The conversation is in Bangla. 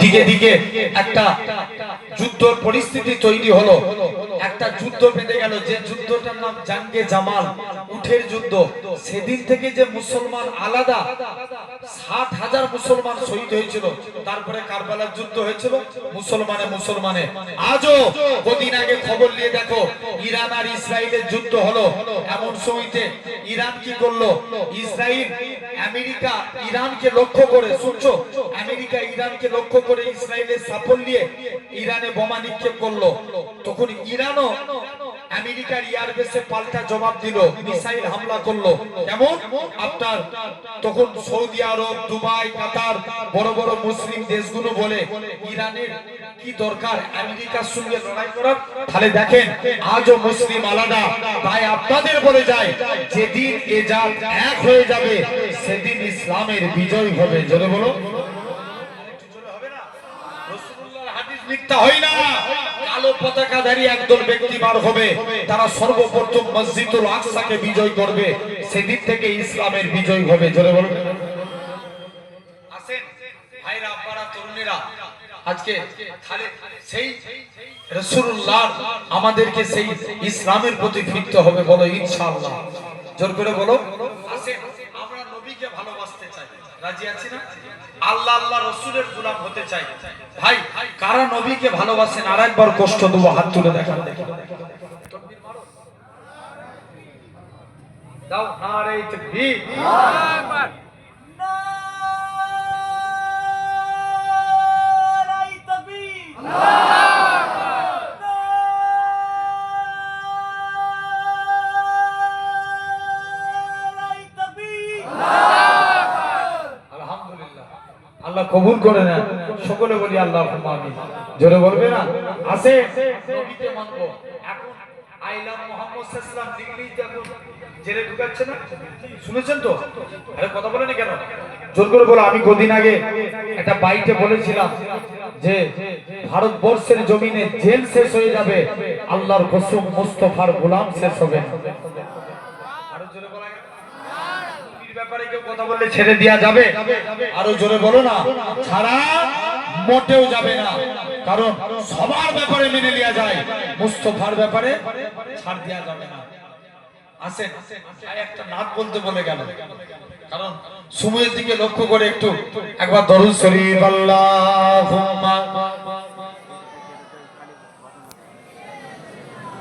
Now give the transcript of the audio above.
দিকে দিকে একটা যুদ্ধর পরিস্থিতি তৈরি হলো, একটা যুদ্ধ বেঁধে গেল, যে যুদ্ধটার নাম জাঙ্গে জামাল, উটের যুদ্ধ। সেদিন থেকে যে মুসলমান আলাদা 60,000 মুসলমান শহীদ হয়েছিল। তারপরে কারবালার যুদ্ধ হয়েছিল, মুসলমানে। আজও কদিন আগে খবর নিয়ে দেখো, ইরান আর ইসরায়েলের যুদ্ধ হলো। এমন সময়তে ইরান কি করলো? ইসরায়েল আমেরিকা ইরানকে লক্ষ্য করে, শুনছো, আমেরিকা ইরানকে লক্ষ্য করে ইসরায়েলের সাফল্য নিয়ে ইরানে বোমা নিক্ষেপ করলো। তখন ইরানও আমেরিকার এয়ারবেসে পাল্টা জবাব দিল, মিসাইল হামলা করলো। কেমন? আপনার তখন সৌদি আরব, দুবাই, কাতার, বড় বড় মুসলিম দেশগুলো বলে ইরানের কি দরকার আমেরিকার সঙ্গে লড়াই করার? তাহলে দেখেন আজও মুসলিম আলাদা। তাই আপনাদের বলে যায়, যেদিন এ জাত এক হয়ে যাবে সেদিন ইসলামের বিজয় হবে। জোরে বলো। মিথ্যা হয় না। কালো পতাকাধারী একদল ব্যক্তি বার হবে, তারা সর্বপ্রথম মসজিদুল আকসাকে বিজয় করবে। সেদিন থেকে ইসলামের বিজয় হবে। জোরে বলুন। আসেন ভাইরা, আপনারা তরুণেরা, আজকে সেই রাসূলুল্লাহ আমাদেরকে সেই ইসলামের প্রতি ফিরতে হবে। বলো ইনশাআল্লাহ। জোর করে বলো। আসেন আমরা নবীকে ভালোবাসতে চাই, রাজি আছি না? আল্লাহ আল্লাহ রাসূলের গোলাম হতে চাই। ভাই কারা নবীকে ভালোবাসেন আরেকবার কষ্ট দেবো, হাত তুলে দেখান। তাকবীর মারো, দাও নারে তাকবীর, আল্লাহু আকবার, নারে তাকবীর, আল্লাহু আল্লাহ কবুল করে না। সকলে বলি আল্লাহুম্মা আমিন। জোরে বলবে না? আছে নবীকে মানবো। এখন আইলাম মুহাম্মদ সাল্লাল্লাহু আলাইহি দিল্লিতে এখন জেলে ঢুকাচ্ছে না, শুনেছেন তো? আরে কথা বলেন কেন? জোর করে বলো। আমি কদিন আগে একটা বাইটে বলেছিলাম যে ভারতবর্ষের জমিনে জেল শেষ হয়ে যাবে, আল্লাহর কসম মুস্তাফার গোলাম শেষ হবে না। আরো জোরে বলা গেল। ব্যাপারে কেউ কথা বললে ছেড়ে দেয়া যাবে? আরো জোরে বলো না। ছাড়া মোটেও যাবে না, কারণ সবার ব্যাপারে মেনে নেওয়া যায়, মুস্তাফার ব্যাপারে ছাড় দেয়া যাবে না। আসেন একটা নাত বলতে বলে গেল, কারণ সময়ের দিকে লক্ষ্য করে একটু একবার দরুদ শরীফ আল্লাহুম্মা